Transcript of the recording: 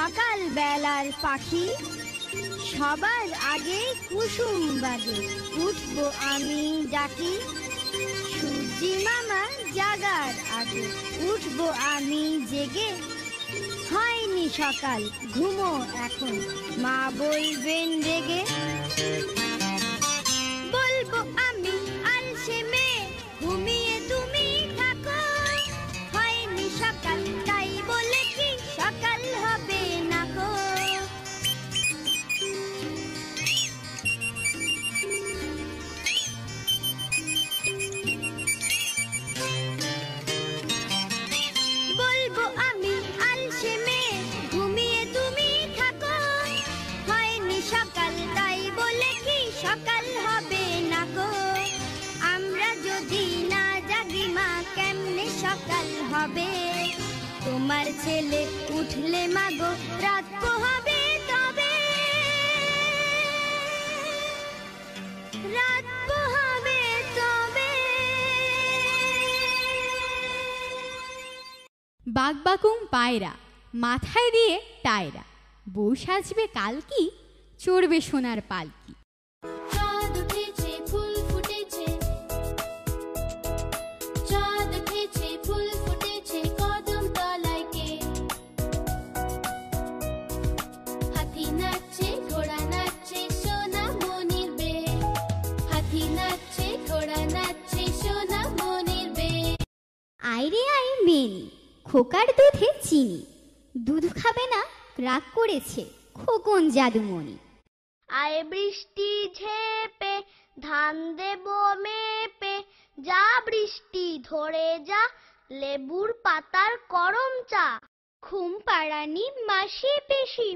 সকাল বেলার পাখি, সবার আগে কুসুম বাজে, উঠবো আমি ডাকি। সূর্যি মামা জাগার আগে, উঠবো আমি জেগে। হয়নি সকাল, ঘুমো এখন, মা বলবেন রেগে। বলবো আমি আলসে মেয়ে, ঘুমিয়ে তুমি থাকো। হয়নি সকাল, তাই বলে কি সকাল হবে না গো। বলবো আমি আলসে মেয়ে, ঘুমিয়ে তুমি থাকো। হয়নি সকাল, তাই বলে কি সকাল হবে না গো। আমরা যদি না জাগি মা, কেমনে সকাল হবে। তোমার ছেলে উঠলে মাগো, রাত পোহাবে তবে। রাত পোহাবে তবে। বাগবাকুম পায়রা, মাথায় দিয়ে টায়রা, বউ সাজবে কালকি, চড়বে সোনার পালকি। চাঁদ উঠেছে, ফুল ফুটেছে, চাঁদ উঠেছে, ফুল ফুটেছে, কদম তলায় কে। হাতি নাচছে, ঘোড়া নাচছে, সোনা মনির বে। হাতি নাচছে, ঘোড়া নাচছে, সোনা মনির বে। আইরে আই মেনি, খোকার দুধে চিনি, দুধ খাবে না রাগ করেছে খোকন জাদুমণি। আয় বৃষ্টি ঝেপে, ধান দেব মেপে, যা বৃষ্টি ধরে যা, লেবুর পাতার করম চা। ঘুম পাড়ানি মাসি পেশি